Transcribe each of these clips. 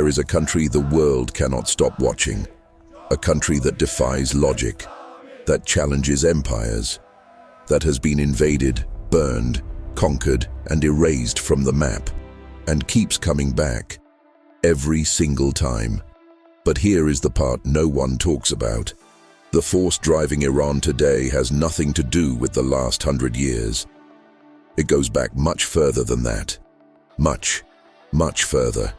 There is a country the world cannot stop watching, a country that defies logic, that challenges empires, that has been invaded, burned, conquered, and erased from the map, and keeps coming back, every single time. But here is the part no one talks about. The force driving Iran today has nothing to do with the last 100 years. It goes back much further than that. Much, much further.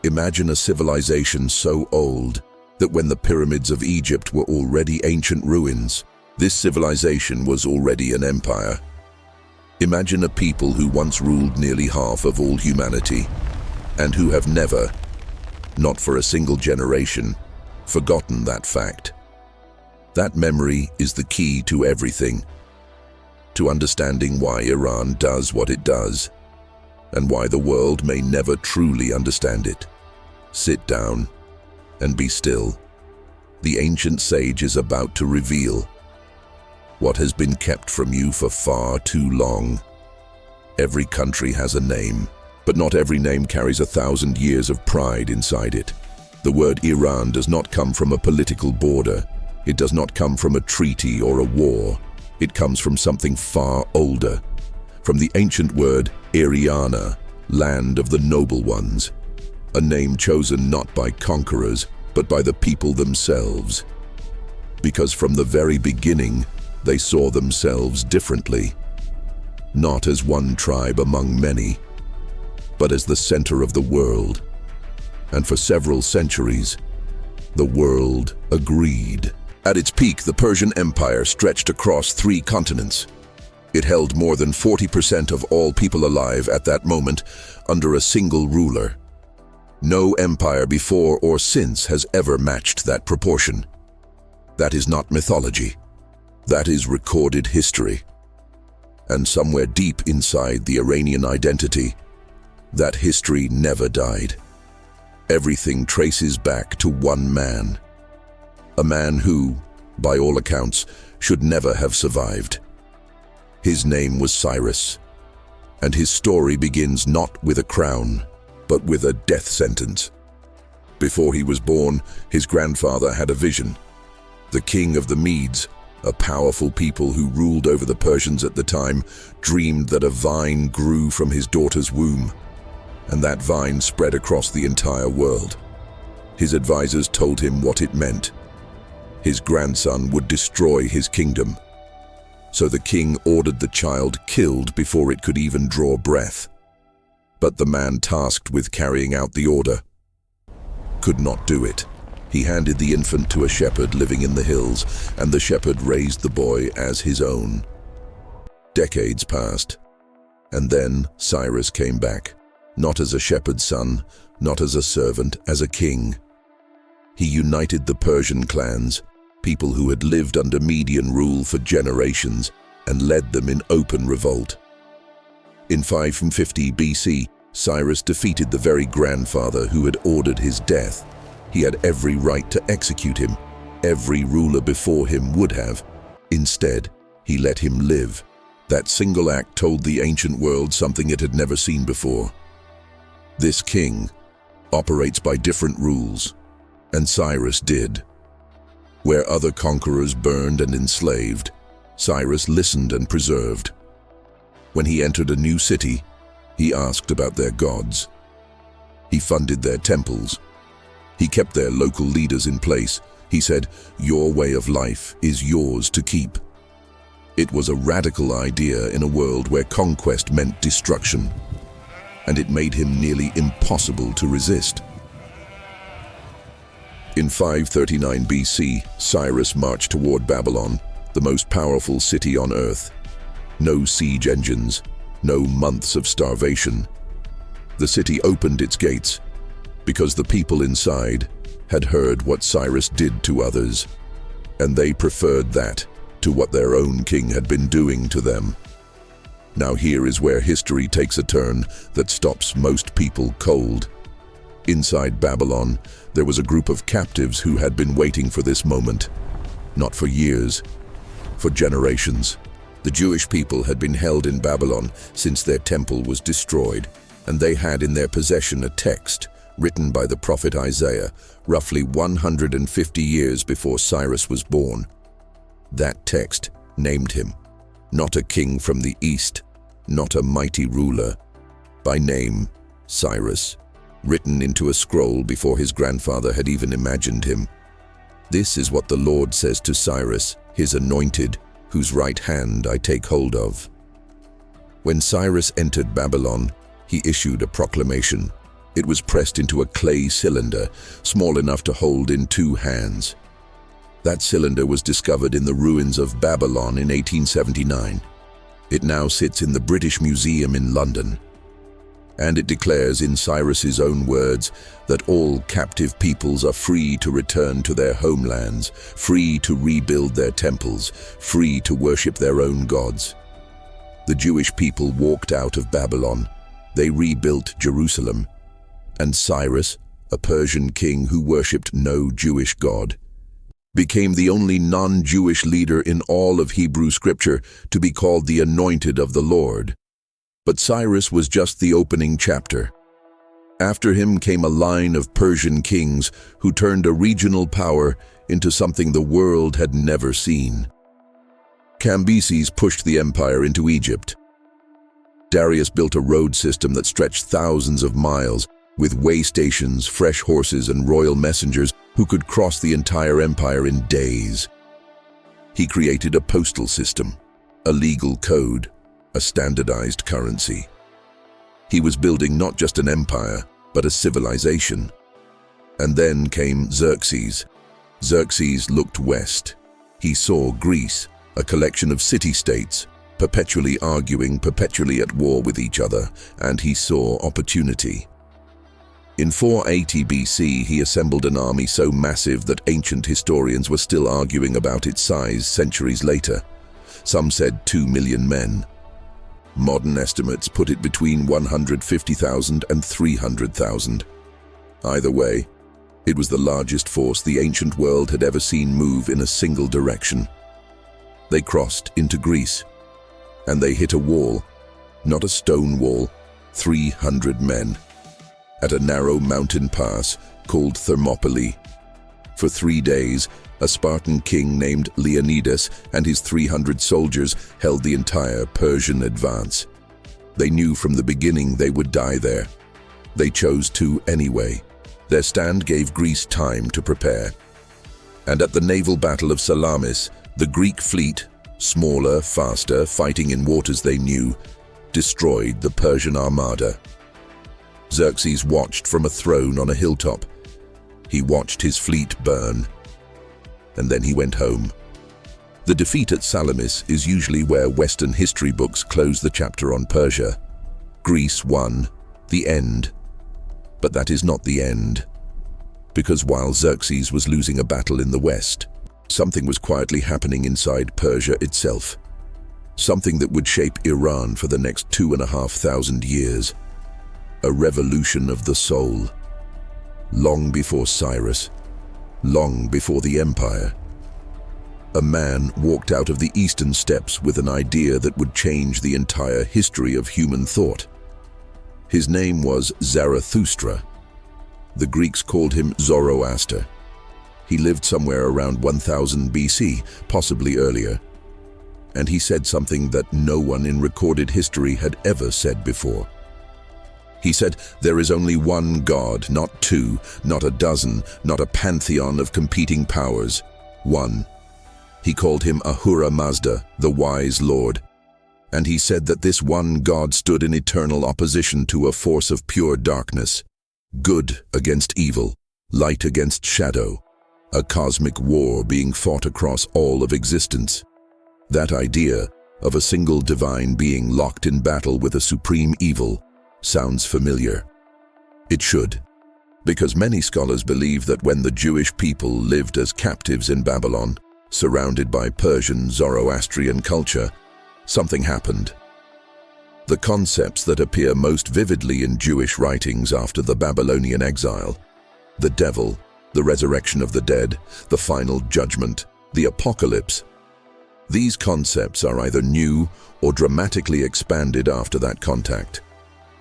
Imagine a civilization so old that when the pyramids of Egypt were already ancient ruins, this civilization was already an empire. Imagine a people who once ruled nearly half of all humanity, and who have never, not for a single generation, forgotten that fact. That memory is the key to everything, to understanding why Iran does what it does, and why the world may never truly understand it. Sit down and be still. The ancient sage is about to reveal what has been kept from you for far too long. Every country has a name, but not every name carries 1,000 years of pride inside it. The word Iran does not come from a political border. It does not come from a treaty or a war. It comes from something far older, from the ancient word Iriana, land of the noble ones, a name chosen not by conquerors, but by the people themselves. Because from the very beginning, they saw themselves differently, not as one tribe among many, but as the center of the world. And for several centuries, the world agreed. At its peak, the Persian Empire stretched across 3 continents. It held more than 40% of all people alive at that moment under a single ruler. No empire before or since has ever matched that proportion. That is not mythology. That is recorded history. And somewhere deep inside the Iranian identity, that history never died. Everything traces back to one man. A man who, by all accounts, should never have survived. His name was Cyrus, and his story begins not with a crown, but with a death sentence. Before he was born, his grandfather had a vision. The king of the Medes, a powerful people who ruled over the Persians at the time, dreamed that a vine grew from his daughter's womb, and that vine spread across the entire world. His advisors told him what it meant. His grandson would destroy his kingdom. So the king ordered the child killed before it could even draw breath. But the man tasked with carrying out the order could not do it. He handed the infant to a shepherd living in the hills, and the shepherd raised the boy as his own. Decades passed, and then Cyrus came back, not as a shepherd's son, not as a servant, as a king. He united the Persian clans, people who had lived under Median rule for generations, and led them in open revolt. In 550 BC, Cyrus defeated the very grandfather who had ordered his death. He had every right to execute him. Every ruler before him would have. Instead, he let him live. That single act told the ancient world something it had never seen before. This king operates by different rules, and Cyrus did. Where other conquerors burned and enslaved, Cyrus listened and preserved. When he entered a new city, he asked about their gods. He funded their temples. He kept their local leaders in place. He said, "Your way of life is yours to keep." It was a radical idea in a world where conquest meant destruction, and it made him nearly impossible to resist. In 539 BC, Cyrus marched toward Babylon, the most powerful city on earth. No siege engines, no months of starvation. The city opened its gates because the people inside had heard what Cyrus did to others, and they preferred that to what their own king had been doing to them. Now here is where history takes a turn that stops most people cold. Inside Babylon, there was a group of captives who had been waiting for this moment. Not for years, for generations. The Jewish people had been held in Babylon since their temple was destroyed, and they had in their possession a text written by the prophet Isaiah, roughly 150 years before Cyrus was born. That text named him, not a king from the east, not a mighty ruler. By name, Cyrus, written into a scroll before his grandfather had even imagined him. This is what the Lord says to Cyrus, his anointed, whose right hand I take hold of. When Cyrus entered Babylon, he issued a proclamation. It was pressed into a clay cylinder, small enough to hold in 2 hands. That cylinder was discovered in the ruins of Babylon in 1879. It now sits in the British Museum in London. And it declares in Cyrus's own words that all captive peoples are free to return to their homelands, free to rebuild their temples, free to worship their own gods. The Jewish people walked out of Babylon. They rebuilt Jerusalem. And Cyrus, a Persian king who worshipped no Jewish god, became the only non-Jewish leader in all of Hebrew scripture to be called the Anointed of the Lord. But Cyrus was just the opening chapter. After him came a line of Persian kings who turned a regional power into something the world had never seen. Cambyses pushed the empire into Egypt. Darius built a road system that stretched thousands of miles, with way stations, fresh horses, and royal messengers who could cross the entire empire in days. He created a postal system, a legal code, a standardized currency. He was building not just an empire, but a civilization. And then came Xerxes. Xerxes looked west. He saw Greece, a collection of city-states, perpetually arguing, perpetually at war with each other, and he saw opportunity. In 480 BC, he assembled an army so massive that ancient historians were still arguing about its size centuries later. Some said 2 million men. Modern estimates put it between 150,000 and 300,000. Either way, it was the largest force the ancient world had ever seen move in a single direction. They crossed into Greece, and they hit a wall, not a stone wall, 300 men, at a narrow mountain pass called Thermopylae. For 3 days, a Spartan king named Leonidas and his 300 soldiers held the entire Persian advance. They knew from the beginning they would die there. They chose to anyway. Their stand gave Greece time to prepare. And at the naval battle of Salamis, the Greek fleet, smaller, faster, fighting in waters they knew, destroyed the Persian armada. Xerxes watched from a throne on a hilltop. He watched his fleet burn. And then he went home. The defeat at Salamis is usually where Western history books close the chapter on Persia. Greece won. The end. But that is not the end. Because while Xerxes was losing a battle in the West, something was quietly happening inside Persia itself. Something that would shape Iran for the next 2,500 years. A revolution of the soul. Long before Cyrus, long before the empire, a man walked out of the eastern steppes with an idea that would change the entire history of human thought. His name was Zarathustra. The Greeks called him Zoroaster. He lived somewhere around 1000 BC, possibly earlier. And he said something that no one in recorded history had ever said before. He said, there is only one God, not 2, not a dozen, not a pantheon of competing powers. One. He called him Ahura Mazda, the wise Lord. And he said that this one God stood in eternal opposition to a force of pure darkness. Good against evil, light against shadow. A cosmic war being fought across all of existence. That idea of a single divine being locked in battle with a supreme evil sounds familiar. It should, because many scholars believe that when the Jewish people lived as captives in Babylon, surrounded by Persian Zoroastrian culture, something happened. The concepts that appear most vividly in Jewish writings after the Babylonian exile, the devil, the resurrection of the dead, the final judgment, the apocalypse, these concepts are either new or dramatically expanded after that contact.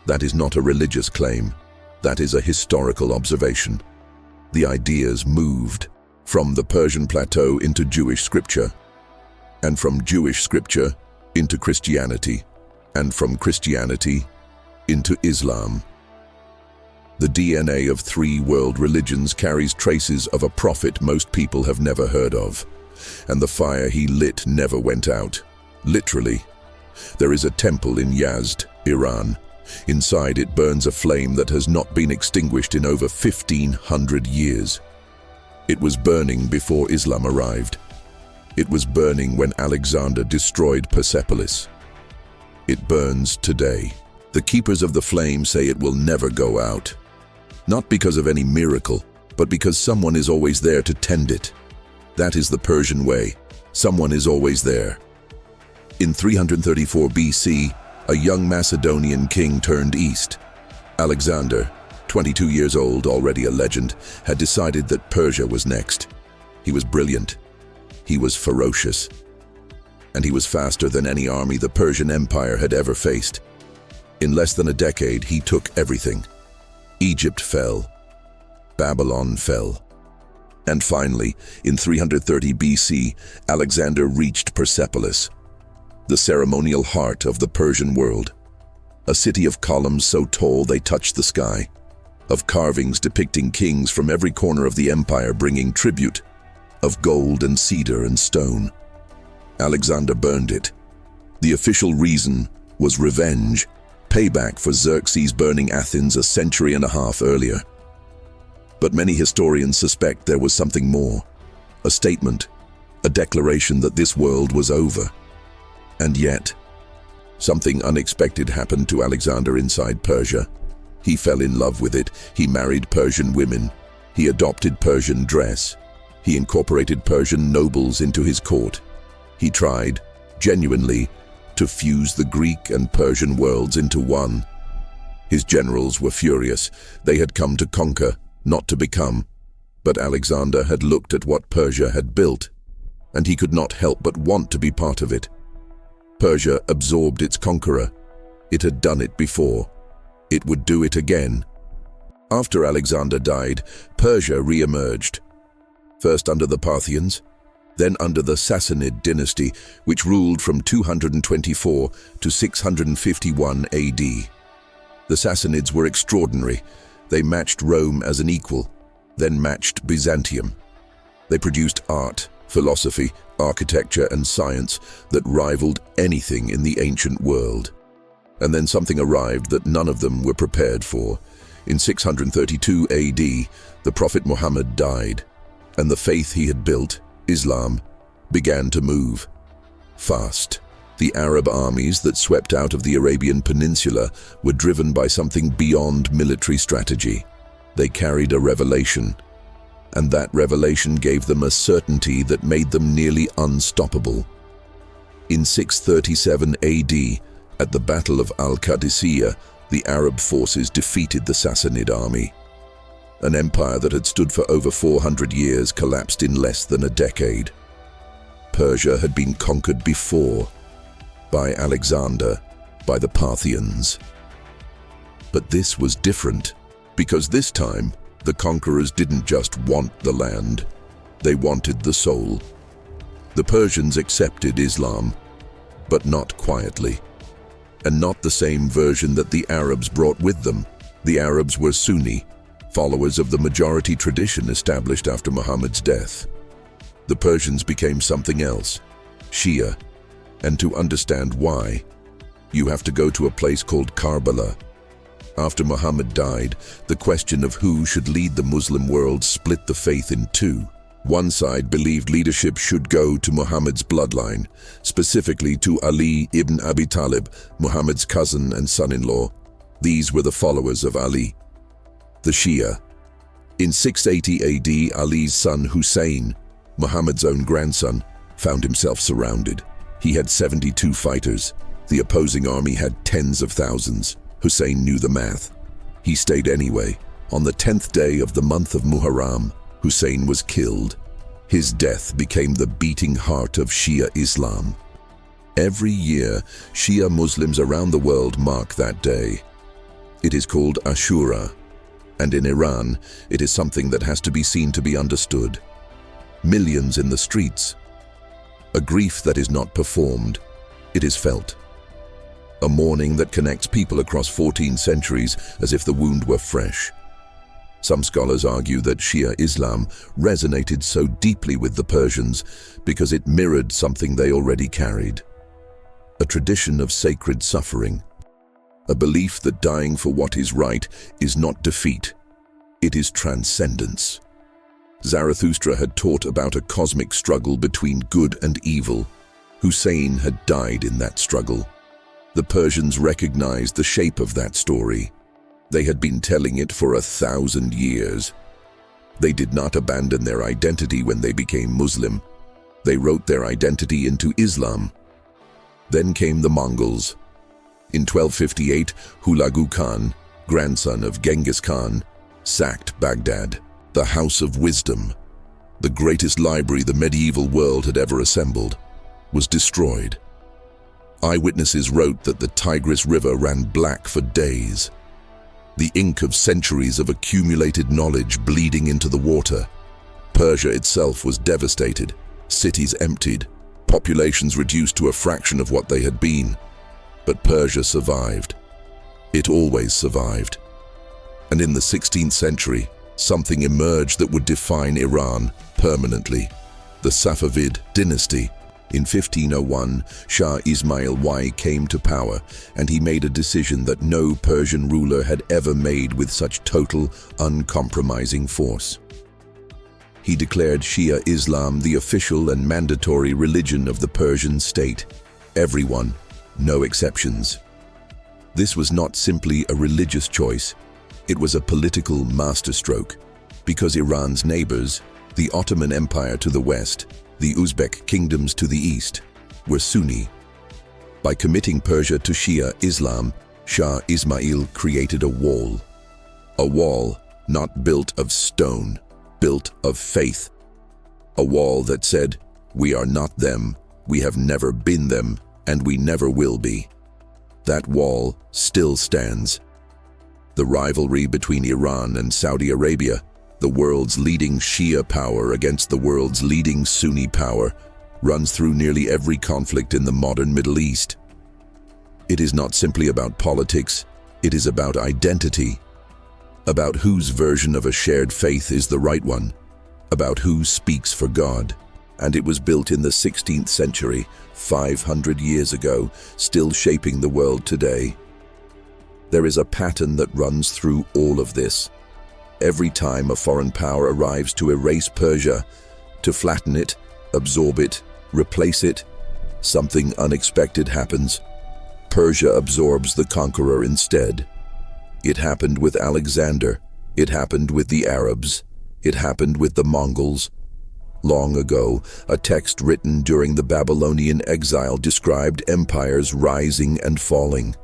That is not a religious claim. That is a historical observation. The ideas moved from the Persian plateau into Jewish scripture, and from Jewish scripture into Christianity, and from Christianity into Islam. The DNA of three world religions carries traces of a prophet most people have never heard of, and the fire he lit never went out. Literally. There is a temple in Yazd, Iran. Inside it burns a flame that has not been extinguished in over 1,500 years. It was burning before Islam arrived. It was burning when Alexander destroyed Persepolis. It burns today. The keepers of the flame say it will never go out. Not because of any miracle, but because someone is always there to tend it. That is the Persian way. Someone is always there. In 334 BC, a young Macedonian king turned east. Alexander, 22 years old, already a legend, had decided that Persia was next. He was brilliant. He was ferocious. And he was faster than any army the Persian Empire had ever faced. In less than a decade, he took everything. Egypt fell. Babylon fell. And finally, in 330 BC, Alexander reached Persepolis, the ceremonial heart of the Persian world. A city of columns so tall they touched the sky, of carvings depicting kings from every corner of the empire bringing tribute, of gold and cedar and stone. Alexander burned it. The official reason was revenge, payback for Xerxes burning Athens a century and a half earlier. But many historians suspect there was something more, a statement, a declaration that this world was over. And yet, something unexpected happened to Alexander inside Persia. He fell in love with it. He married Persian women. He adopted Persian dress. He incorporated Persian nobles into his court. He tried, genuinely, to fuse the Greek and Persian worlds into one. His generals were furious. They had come to conquer, not to become. But Alexander had looked at what Persia had built, and he could not help but want to be part of it. Persia absorbed its conqueror. It had done it before. It would do it again. After Alexander died, Persia re-emerged, first under the Parthians, then under the Sassanid dynasty, which ruled from 224 to 651 AD. The Sassanids were extraordinary. They matched Rome as an equal, then matched Byzantium. They produced art, philosophy, architecture, and science that rivaled anything in the ancient world. And then something arrived that none of them were prepared for. In 632 AD, the Prophet Muhammad died, and the faith he had built, Islam, began to move. Fast. The Arab armies that swept out of the Arabian Peninsula were driven by something beyond military strategy. They carried a revelation, and that revelation gave them a certainty that made them nearly unstoppable. In 637 AD, at the Battle of Al-Qadisiyah, the Arab forces defeated the Sassanid army. An empire that had stood for over 400 years collapsed in less than a decade. Persia had been conquered before, by Alexander, by the Parthians. But this was different, because this time, the conquerors didn't just want the land, they wanted the soul. The Persians accepted Islam, but not quietly, and not the same version that the Arabs brought with them. The Arabs were Sunni, followers of the majority tradition established after Muhammad's death. The Persians became something else, Shia, and to understand why, you have to go to a place called Karbala. After Muhammad died, the question of who should lead the Muslim world split the faith in two. One side believed leadership should go to Muhammad's bloodline, specifically to Ali ibn Abi Talib, Muhammad's cousin and son-in-law. These were the followers of Ali. The Shia. In 680 AD, Ali's son Hussein, Muhammad's own grandson, found himself surrounded. He had 72 fighters. The opposing army had tens of thousands. Hussein knew the math. He stayed anyway. On the 10th day of the month of Muharram, Hussein was killed. His death became the beating heart of Shia Islam. Every year, Shia Muslims around the world mark that day. It is called Ashura, And in Iran, it is something that has to be seen to be understood. Millions in the streets. A grief that is not performed, it is felt. A mourning that connects people across 14 centuries as if the wound were fresh. Some scholars argue that Shia Islam resonated so deeply with the Persians because it mirrored something they already carried. A tradition of sacred suffering. A belief that dying for what is right is not defeat, it is transcendence. Zarathustra had taught about a cosmic struggle between good and evil. Hussein had died in that struggle. The Persians recognized the shape of that story. They had been telling it for 1,000 years. They did not abandon their identity when they became Muslim. They wrote their identity into Islam. Then came the Mongols. In 1258, Hulagu Khan, grandson of Genghis Khan, sacked Baghdad, the House of Wisdom. The greatest library the medieval world had ever assembled was destroyed. Eyewitnesses wrote that the Tigris River ran black for days. The ink of centuries of accumulated knowledge bleeding into the water. Persia itself was devastated, cities emptied, populations reduced to a fraction of what they had been. But Persia survived. It always survived. And in the 16th century, something emerged that would define Iran permanently. The Safavid dynasty. In 1501, Shah Ismail I came to power, and he made a decision that no Persian ruler had ever made with such total, uncompromising force. He declared Shia Islam the official and mandatory religion of the Persian state. Everyone, no exceptions. This was not simply a religious choice, it was a political masterstroke, because Iran's neighbors, the Ottoman Empire to the west, the Uzbek kingdoms to the east, were Sunni. By committing Persia to Shia Islam, Shah Ismail created a wall. A wall not built of stone, built of faith. A wall that said, "We are not them, we have never been them, and we never will be." That wall still stands. The rivalry between Iran and Saudi Arabia, the world's leading Shia power against the world's leading Sunni power, runs through nearly every conflict in the modern Middle East. It is not simply about politics, it is about identity. About whose version of a shared faith is the right one, about who speaks for God. And it was built in the 16th century, 500 years ago, still shaping the world today. There is a pattern that runs through all of this. Every time a foreign power arrives to erase Persia, to flatten it, absorb it, replace it, something unexpected happens. Persia absorbs the conqueror instead. It happened with Alexander. It happened with the Arabs. It happened with the Mongols. Long ago, a text written during the Babylonian exile described empires rising and falling.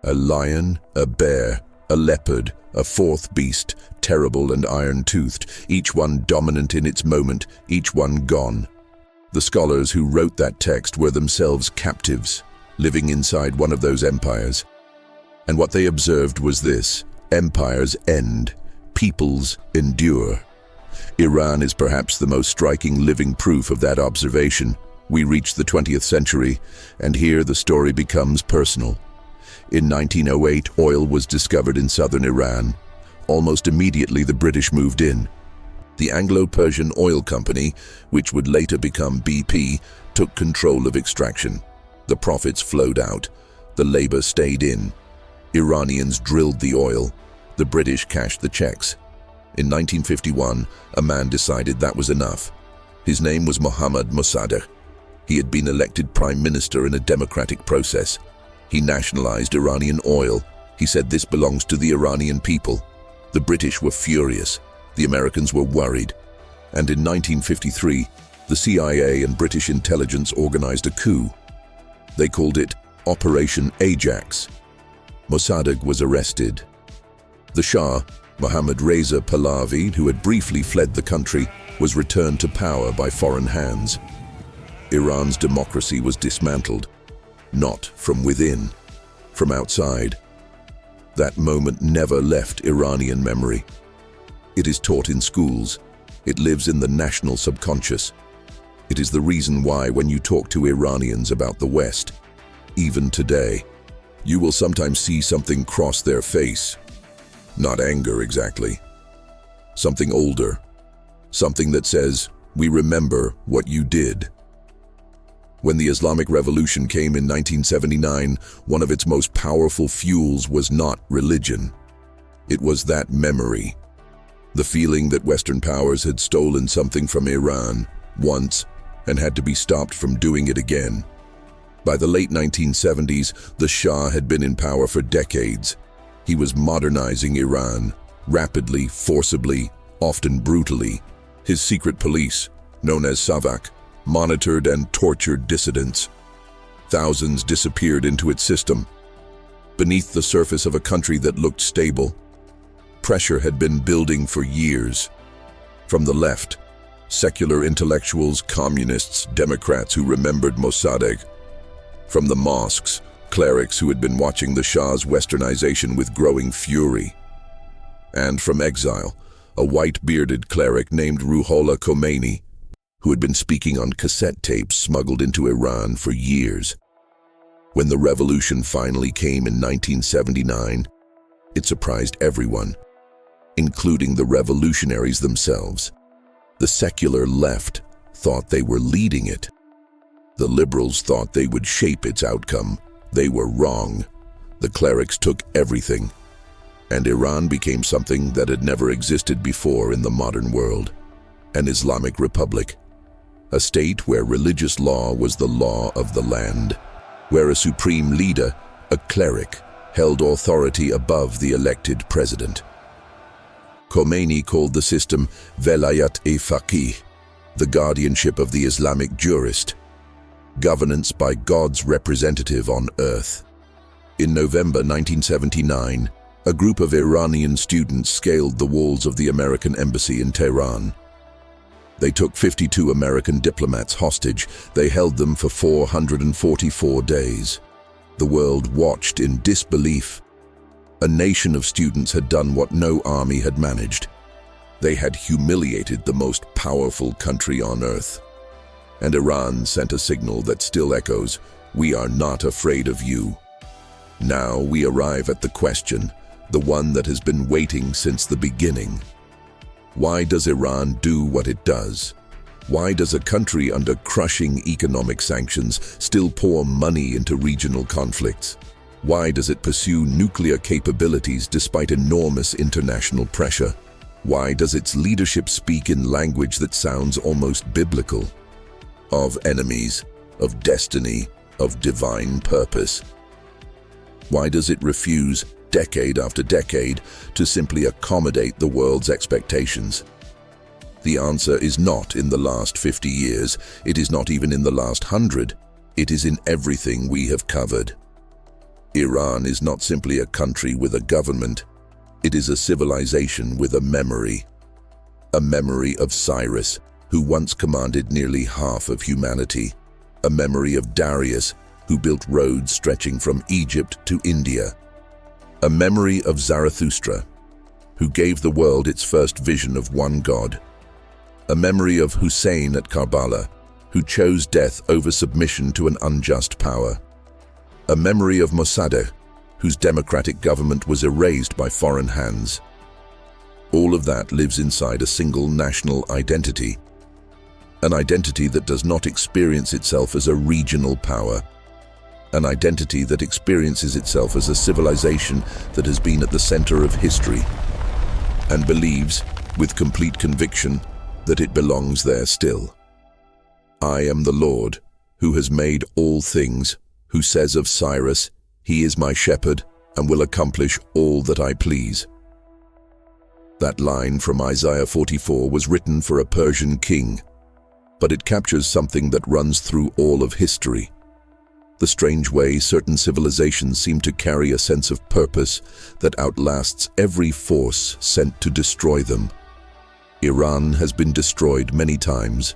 A lion, a bear, a leopard, a fourth beast, terrible and iron-toothed, each one dominant in its moment, each one gone. The scholars who wrote that text were themselves captives, living inside one of those empires. And what they observed was this: empires end, peoples endure. Iran is perhaps the most striking living proof of that observation. We reach the 20th century, and here the story becomes personal. In 1908, oil was discovered in southern Iran. Almost immediately, the British moved in. The Anglo-Persian Oil Company, which would later become BP, took control of extraction. The profits flowed out. The labor stayed in. Iranians drilled the oil. The British cashed the checks. In 1951, a man decided that was enough. His name was Mohammad Mossadegh. He had been elected prime minister in a democratic process. He nationalized Iranian oil. He said this belongs to the Iranian people. The British were furious. The Americans were worried. And in 1953, the CIA and British intelligence organized a coup. They called it Operation Ajax. Mossadegh was arrested. The Shah, Mohammad Reza Pahlavi, who had briefly fled the country, was returned to power by foreign hands. Iran's democracy was dismantled, not from within, from outside. That moment never left Iranian memory. It is taught in schools. It lives in the national subconscious. It is the reason why when you talk to Iranians about the West, even today, you will sometimes see something cross their face. Not anger exactly. Something older. Something that says, "We remember what you did." When the Islamic Revolution came in 1979, one of its most powerful fuels was not religion. It was that memory. The feeling that Western powers had stolen something from Iran once and had to be stopped from doing it again. By the late 1970s, the Shah had been in power for decades. He was modernizing Iran, rapidly, forcibly, often brutally. His secret police, known as Savak, monitored and tortured dissidents. Thousands disappeared into its system. Beneath the surface of a country that looked stable, pressure had been building for years. From the left, secular intellectuals, communists, Democrats who remembered Mossadegh. From the mosques, clerics who had been watching the Shah's westernization with growing fury. And from exile, a white-bearded cleric named Ruhollah Khomeini, who had been speaking on cassette tapes smuggled into Iran for years. When the revolution finally came in 1979, it surprised everyone, including the revolutionaries themselves. The secular left thought they were leading it. The liberals thought they would shape its outcome. They were wrong. The clerics took everything, and Iran became something that had never existed before in the modern world, an Islamic republic. A state where religious law was the law of the land, where a supreme leader, a cleric, held authority above the elected president. Khomeini called the system Velayat-e-Faqih, the guardianship of the Islamic jurist, governance by God's representative on earth. In November 1979, a group of Iranian students scaled the walls of the American embassy in Tehran. They took 52 American diplomats hostage. They held them for 444 days. The world watched in disbelief. A nation of students had done what no army had managed. They had humiliated the most powerful country on earth. And Iran sent a signal that still echoes, "We are not afraid of you." Now we arrive at the question, the one that has been waiting since the beginning. Why does Iran do what it does? Why does a country under crushing economic sanctions still pour money into regional conflicts? Why does it pursue nuclear capabilities despite enormous international pressure? Why does its leadership speak in language that sounds almost biblical? Of enemies, of destiny, of divine purpose. Why does it refuse, decade after decade, to simply accommodate the world's expectations? The answer is not in the last 50 years. It is not even in the last 100. It is in everything we have covered. Iran is not simply a country with a government. It is a civilization with a memory. A memory of Cyrus, who once commanded nearly half of humanity. A memory of Darius, who built roads stretching from Egypt to India. A memory of Zarathustra, who gave the world its first vision of one God. A memory of Hussein at Karbala, who chose death over submission to an unjust power. A memory of Mossadegh, whose democratic government was erased by foreign hands. All of that lives inside a single national identity. An identity that does not experience itself as a regional power. An identity that experiences itself as a civilization that has been at the center of history and believes, with complete conviction, that it belongs there still. I am the Lord, who has made all things, who says of Cyrus, "He is my shepherd and will accomplish all that I please." That line from Isaiah 44 was written for a Persian king, but it captures something that runs through all of history. The strange way certain civilizations seem to carry a sense of purpose that outlasts every force sent to destroy them. Iran has been destroyed many times.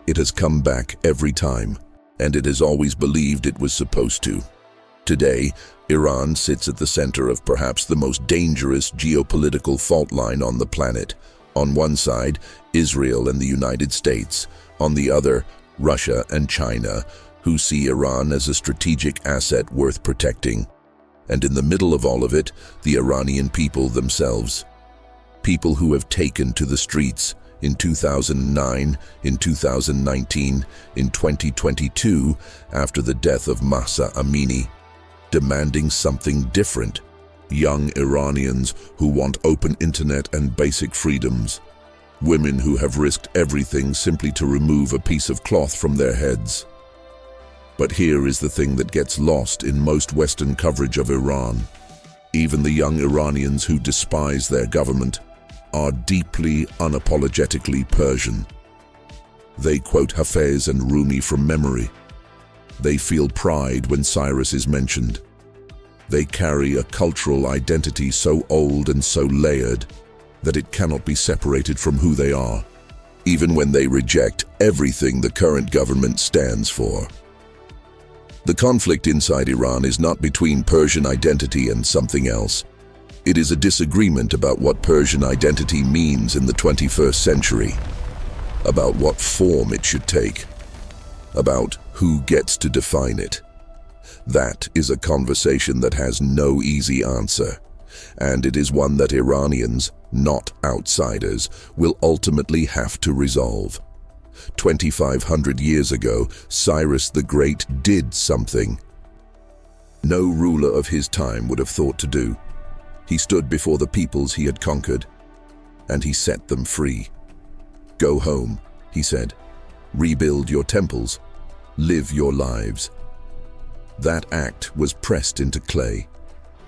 It has come back every time, and it has always believed it was supposed to. Today, Iran sits at the center of perhaps the most dangerous geopolitical fault line on the planet. On one side, Israel and the United States. On the other, Russia and China, who see Iran as a strategic asset worth protecting. And in the middle of all of it, the Iranian people themselves. People who have taken to the streets in 2009, in 2019, in 2022, after the death of Mahsa Amini, demanding something different. Young Iranians who want open internet and basic freedoms. Women who have risked everything simply to remove a piece of cloth from their heads. But here is the thing that gets lost in most Western coverage of Iran. Even the young Iranians who despise their government are deeply, unapologetically Persian. They quote Hafez and Rumi from memory. They feel pride when Cyrus is mentioned. They carry a cultural identity so old and so layered that it cannot be separated from who they are, even when they reject everything the current government stands for. The conflict inside Iran is not between Persian identity and something else. It is a disagreement about what Persian identity means in the 21st century, about what form it should take, about who gets to define it. That is a conversation that has no easy answer, and it is one that Iranians, not outsiders, will ultimately have to resolve. 2,500 years ago, Cyrus the Great did something no ruler of his time would have thought to do. He stood before the peoples he had conquered, and he set them free. "Go home," he said. "Rebuild your temples. Live your lives." That act was pressed into clay,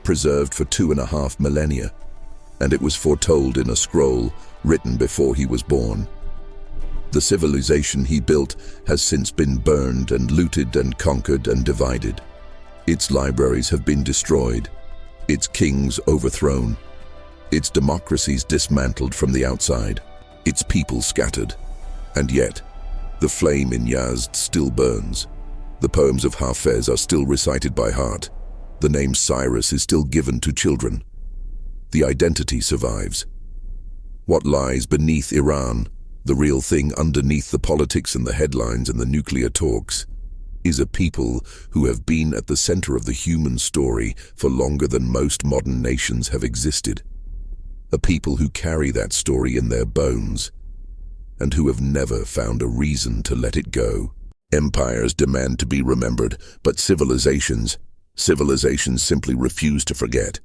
preserved for 2.5 millennia, and it was foretold in a scroll written before he was born. The civilization he built has since been burned and looted and conquered and divided. Its libraries have been destroyed, its kings overthrown, its democracies dismantled from the outside, its people scattered. And yet, the flame in Yazd still burns. The poems of Hafez are still recited by heart. The name Cyrus is still given to children. The identity survives. What lies beneath Iran, the real thing underneath the politics and the headlines and the nuclear talks, is a people who have been at the center of the human story for longer than most modern nations have existed. A people who carry that story in their bones, and who have never found a reason to let it go. Empires demand to be remembered, but civilizations simply refuse to forget.